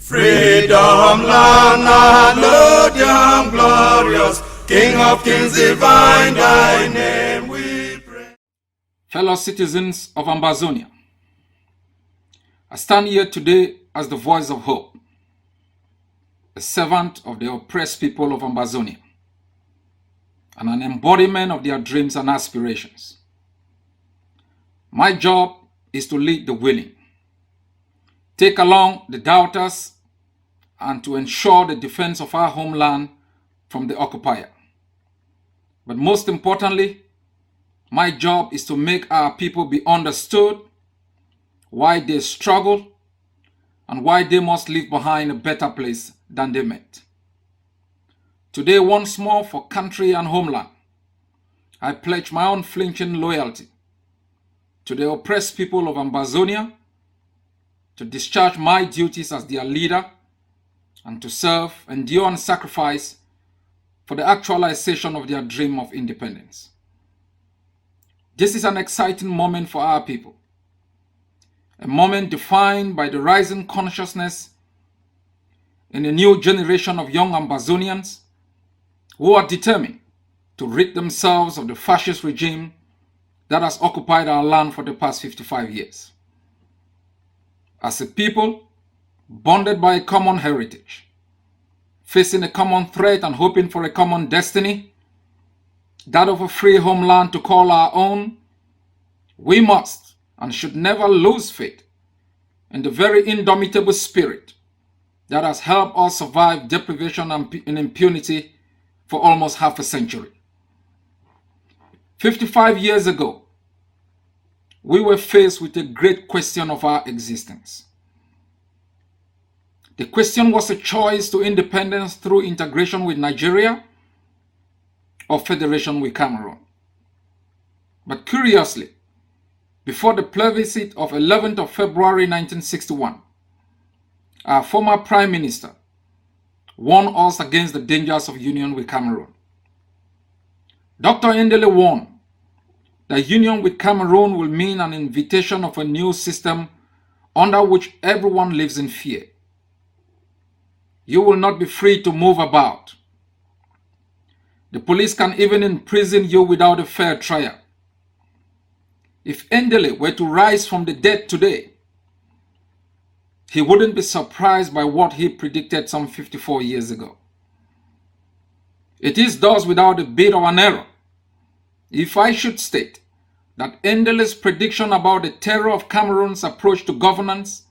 Freedom, land, hallelujah, glorious, King of kings, divine, thy name we pray. Fellow citizens of AMBAZONIA, I stand here today as the voice of hope, a servant of the oppressed people of AMBAZONIA, and an embodiment of their dreams and aspirations. My job is to lead the willing, take along the doubters, and to ensure the defense of our homeland from the occupier. But most importantly, my job is to make our people be understood, why they struggle, and why they must leave behind a better place than they met. Today, once more, for country and homeland, I pledge my unflinching loyalty to the oppressed people of AMBAZONIA, to discharge my duties as their leader, and to serve, endure, and sacrifice for the actualization of their dream of independence. This is an exciting moment for our people, a moment defined by the rising consciousness in a new generation of young AMBAZONIANs who are determined to rid themselves of the fascist regime that has occupied our land for the past 55 years. As a people, bonded by a common heritage, facing a common threat and hoping for a common destiny, that of a free homeland to call our own, we must and should never lose faith in the very indomitable spirit that has helped us survive deprivation and impunity for almost half a century. 55 years ago, we were faced with a great question of our existence. The question was a choice to independence through integration with Nigeria or federation with Cameroon. But curiously, before the plebiscite of 11th of February 1961, our former Prime Minister warned us against the dangers of union with Cameroon. Dr. Endele warned that union with Cameroon will mean an invitation of a new system under which everyone lives in fear. You will not be free to move about. The police can even imprison you without a fair trial. If Endele were to rise from the dead today, he wouldn't be surprised by what he predicted some 54 years ago. It is thus without a bit of an error if I should state that Endele's prediction about the terror of Cameroon's approach to governance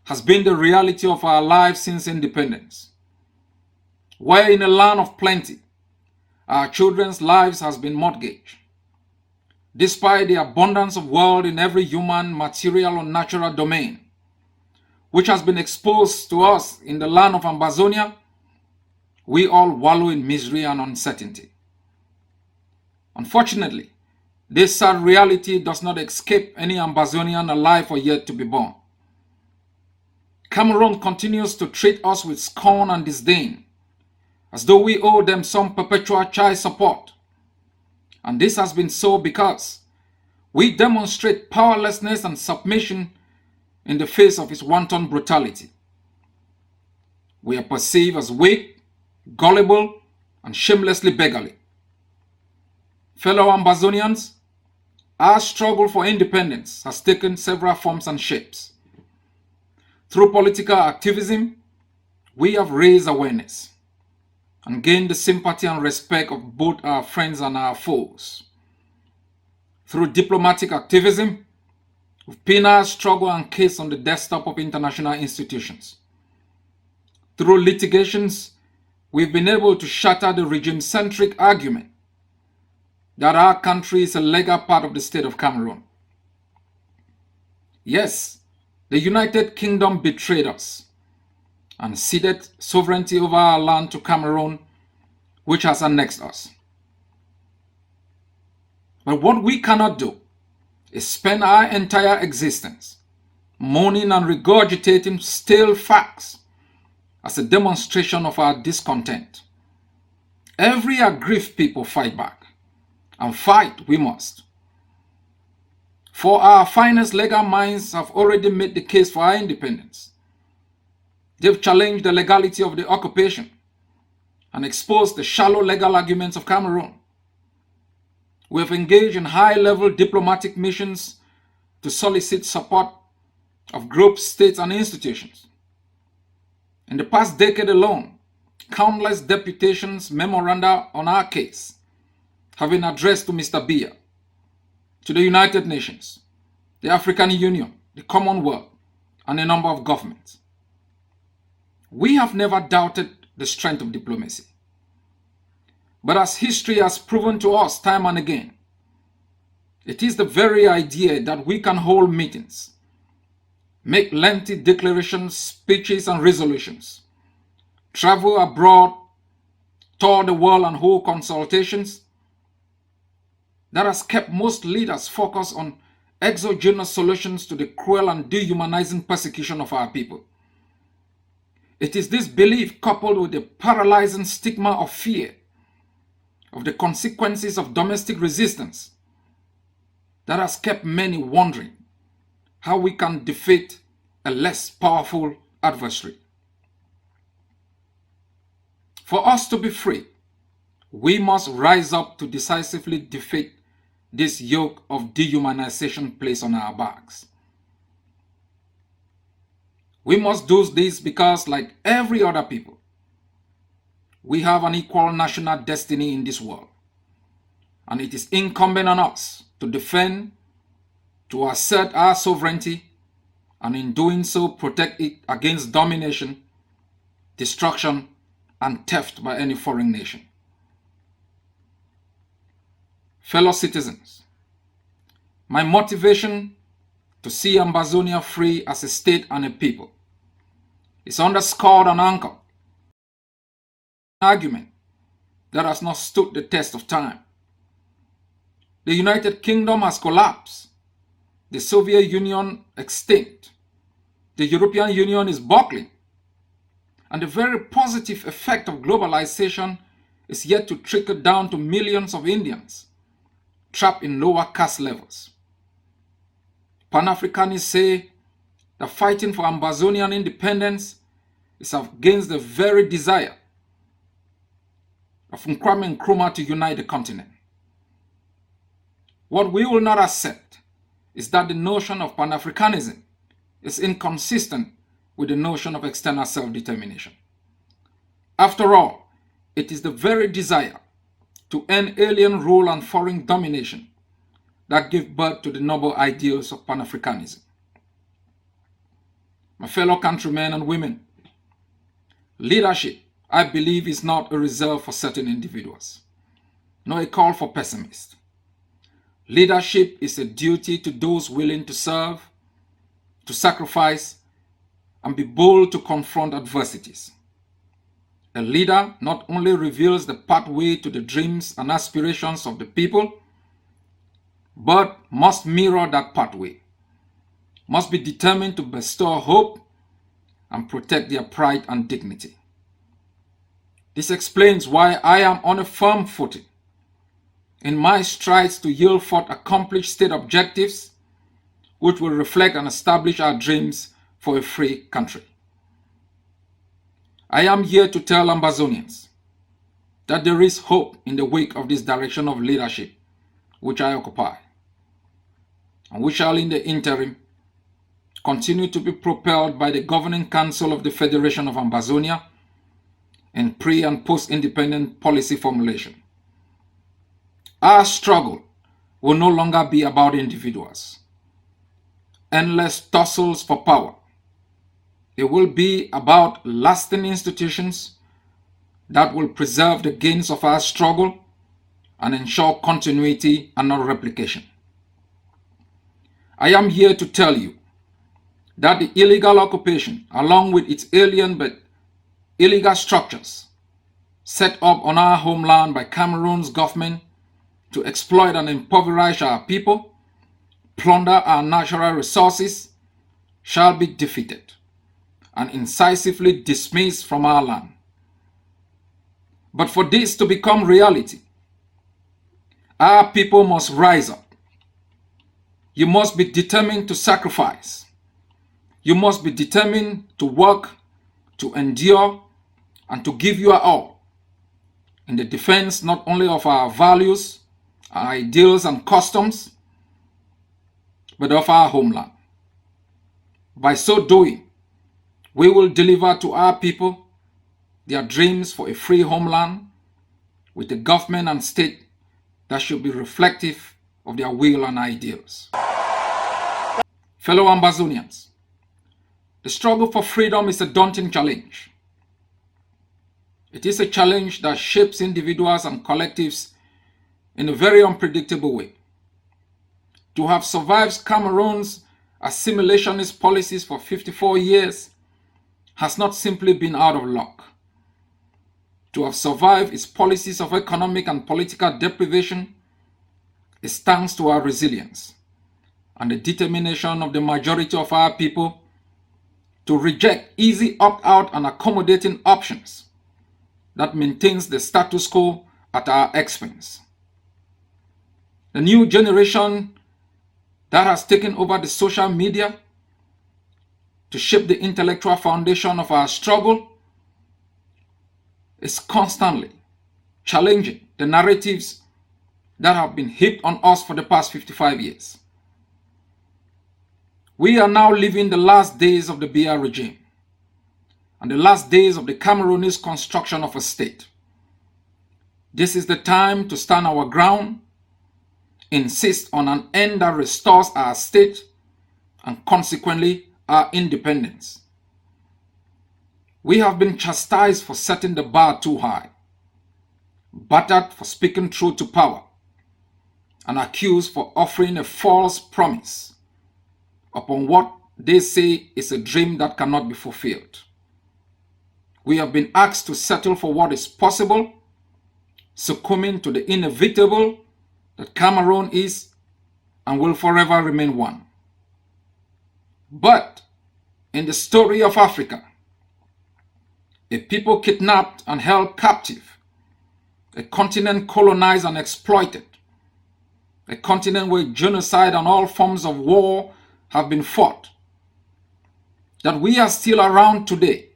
has been the reality of our lives since independence. Where in a land of plenty, our children's lives has been mortgaged. Despite the abundance of wealth in every human, material, or natural domain, which has been exposed to us in the land of AMBAZONIA, we all wallow in misery and uncertainty. Unfortunately, this sad reality does not escape any AMBAZONIAN alive or yet to be born. Cameroon continues to treat us with scorn and disdain, as though we owe them some perpetual child support. And this has been so because we demonstrate powerlessness and submission in the face of its wanton brutality. We are perceived as weak, gullible, and shamelessly beggarly. Fellow AMBAZONIANs, our struggle for independence has taken several forms and shapes. Through political activism, we have raised awareness and gained the sympathy and respect of both our friends and our foes. Through diplomatic activism, we've pinned our struggle and case on the desktop of international institutions. Through litigations, we've been able to shatter the regime-centric argument that our country is a legal part of the state of Cameroon. Yes, the United Kingdom betrayed us and ceded sovereignty over our land to Cameroon, which has annexed us. But what we cannot do is spend our entire existence moaning and regurgitating stale facts as a demonstration of our discontent. Every aggrieved people fight back, and fight we must. For our finest legal minds have already made the case for our independence. They've challenged the legality of the occupation and exposed the shallow legal arguments of Cameroon. We have engaged in high-level diplomatic missions to solicit support of groups, states, and institutions. In the past decade alone, countless deputations, memoranda on our case have been addressed to Mr. Biya, to the United Nations, the African Union, the Commonwealth, and a number of governments. We have never doubted the strength of diplomacy. But as history has proven to us time and again, it is the very idea that we can hold meetings, make lengthy declarations, speeches, and resolutions, travel abroad, tour the world, and hold consultations that has kept most leaders focused on exogenous solutions to the cruel and dehumanizing persecution of our people. It is this belief, coupled with the paralyzing stigma of fear of the consequences of domestic resistance, that has kept many wondering how we can defeat a less powerful adversary. For us to be free, we must rise up to decisively defeat this yoke of dehumanization placed on our backs. We must do this because, like every other people, we have an equal national destiny in this world. And it is incumbent on us to defend, to assert our sovereignty, and in doing so protect it against domination, destruction, and theft by any foreign nation. Fellow citizens, my motivation to see Ambazonia free as a state and a people is underscored and anchored in an argument that has not stood the test of time. The United Kingdom has collapsed, the Soviet Union extinct, the European Union is buckling, and the very positive effect of globalization is yet to trickle down to millions of Indians trapped in lower caste levels. Pan-Africanists say that fighting for Ambazonian independence is against the very desire of Nkrumah Nkrumah to unite the continent. What we will not accept is that the notion of Pan-Africanism is inconsistent with the notion of external self-determination. After all, it is the very desire to end alien rule and foreign domination that give birth to the noble ideals of Pan-Africanism. My fellow countrymen and women, leadership, I believe, is not a reserve for certain individuals, nor a call for pessimists. Leadership is a duty to those willing to serve, to sacrifice, and be bold to confront adversities. A leader not only reveals the pathway to the dreams and aspirations of the people, but must mirror that pathway, must be determined to bestow hope and protect their pride and dignity. This explains why I am on a firm footing in my strides to yield forth accomplished state objectives which will reflect and establish our dreams for a free country. I am here to tell Ambazonians that there is hope in the wake of this direction of leadership which I occupy, and we shall in the interim continue to be propelled by the Governing Council of the Federation of Ambazonia in pre- and post-independent policy formulation. Our struggle will no longer be about individuals, endless tussles for power. It will be about lasting institutions that will preserve the gains of our struggle and ensure continuity and not replication. I am here to tell you that the illegal occupation, along with its alien but illegal structures set up on our homeland by Cameroon's government to exploit and impoverish our people, plunder our natural resources, shall be defeated and incisively dismissed from our land. But for this to become reality, our people must rise up. You must be determined to sacrifice. You must be determined to work to endure and to give your all in the defense not only of our values, our ideals and customs, but of our homeland. By so doing, we will deliver to our people their dreams for a free homeland with a government and state that should be reflective of their will and ideals. Fellow Ambazonians, the struggle for freedom is a daunting challenge. It is a challenge that shapes individuals and collectives in a very unpredictable way. To have survived Cameroon's assimilationist policies for 54 years has not simply been out of luck. To have survived its policies of economic and political deprivation is thanks to our resilience and the determination of the majority of our people to reject easy opt-out and accommodating options that maintains the status quo at our expense. The new generation that has taken over the social media to shape the intellectual foundation of our struggle is constantly challenging the narratives that have been heaped on us for the past 55 years. We are now living the last days of the Biya regime and the last days of the Cameroonese construction of a state. This is the time to stand our ground, insist on an end that restores our state and consequently our independence. We have been chastised for setting the bar too high, battered for speaking truth to power, and accused for offering a false promise upon what they say is a dream that cannot be fulfilled. We have been asked to settle for what is possible, succumbing to the inevitable that Cameroon is and will forever remain one. But in the story of Africa, a people kidnapped and held captive, a continent colonized and exploited, a continent where genocide and all forms of war have been fought, that we are still around today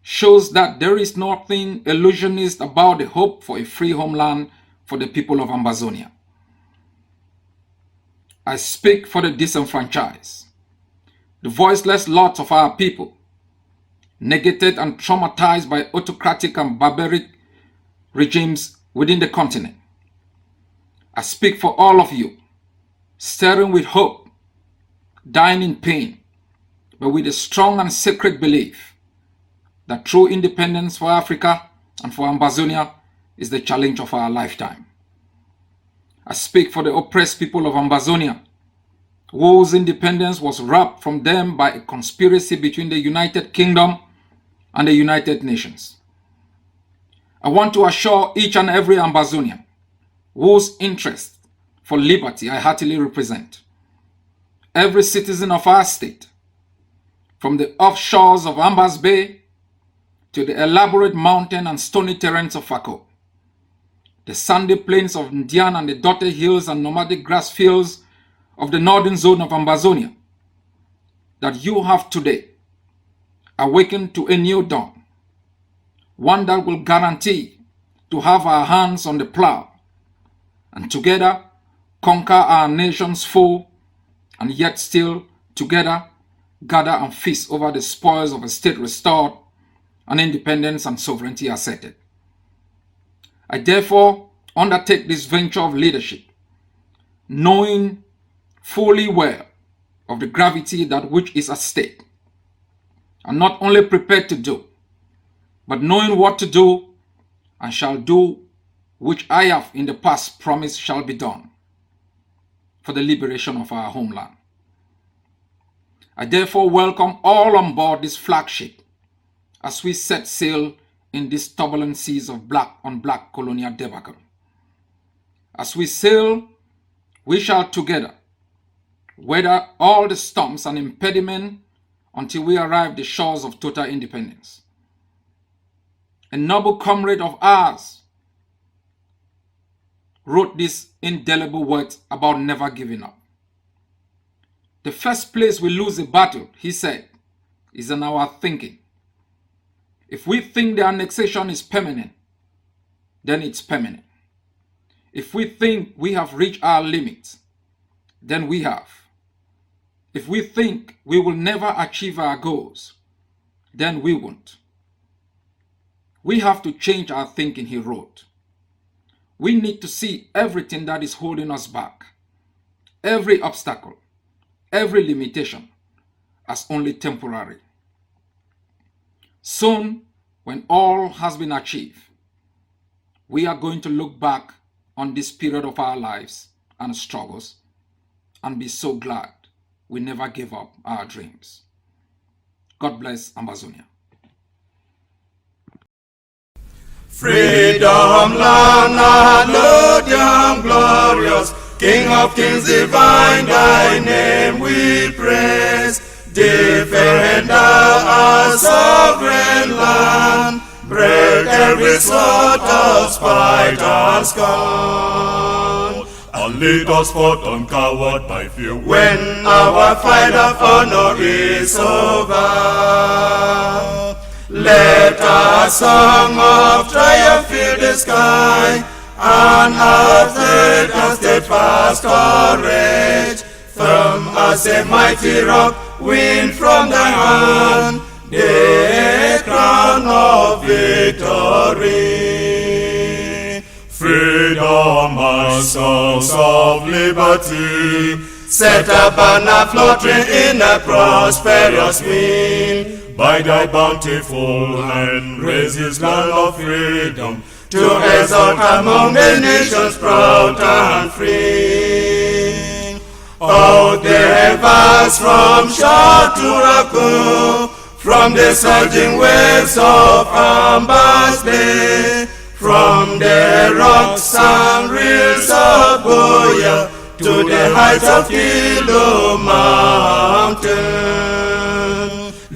shows that there is nothing illusionist about the hope for a free homeland for the people of Ambazonia. I speak for the disenfranchised, the voiceless lots of our people, negated and traumatized by autocratic and barbaric regimes within the continent. I speak for all of you, stirring with hope, dying in pain, but with a strong and sacred belief that true independence for Africa and for Ambazonia is the challenge of our lifetime. I speak for the oppressed people of Ambazonia, whose independence was robbed from them by a conspiracy between the United Kingdom and the United Nations. I want to assure each and every Ambazonian whose interest for liberty I heartily represent, every citizen of our state, from the offshores of Ambas Bay to the elaborate mountain and stony terrains of Fako, the sandy plains of Ndian and the dotted hills and nomadic grass fields of the northern zone of Ambazonia, that you have today awakened to a new dawn, one that will guarantee to have our hands on the plow and together conquer our nation's foe, and yet still together gather and feast over the spoils of a state restored and independence and sovereignty asserted. I therefore undertake this venture of leadership, knowing fully well of the gravity that which is at stake, and not only prepared to do, but knowing what to do and shall do, which I have in the past promised shall be done for the liberation of our homeland. I therefore welcome all on board this flagship as we set sail in these turbulent seas of black on black colonial debacle. As we sail, we shall together weather all the storms and impediments until we arrive at the shores of total independence. A noble comrade of ours wrote these indelible words about never giving up. The first place we lose a battle, he said, is in our thinking. If we think the annexation is permanent, then it's permanent. If we think we have reached our limits, then we have. If we think we will never achieve our goals, then we won't. We have to change our thinking, he wrote. We need to see everything that is holding us back, every obstacle, every limitation, as only temporary. Soon, when all has been achieved, we are going to look back on this period of our lives and struggles and be so glad we never gave up our dreams. God bless Ambazonia. Freedom land, hallelujah, glorious, King of kings divine, thy name we praise. Defend our sovereign land, break every sort of spite and scorn, and lead us forth uncowed by fear when our fight of honor is over. Let our song of triumph fill the sky, and our faith and steadfast courage, firm as a mighty rock, win from thy hand the crown of victory. Freedom and songs of liberty, set a banner fluttering in a prosperous wind. By thy bountiful hand, raise his land of freedom, to exalt among the nations proud and free. Out there vast from shore to raccoon, from the surging waves of Ambas Bay, from the rocks and rills of Goya, to the heights of Kilo Mountain.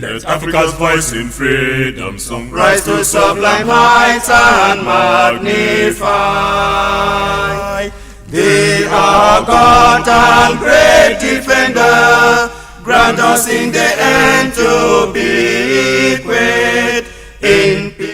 Let Africa's voice in freedom song rise to sublime heights and magnify. Thee are God and great defender, grant us in the end to be great in peace.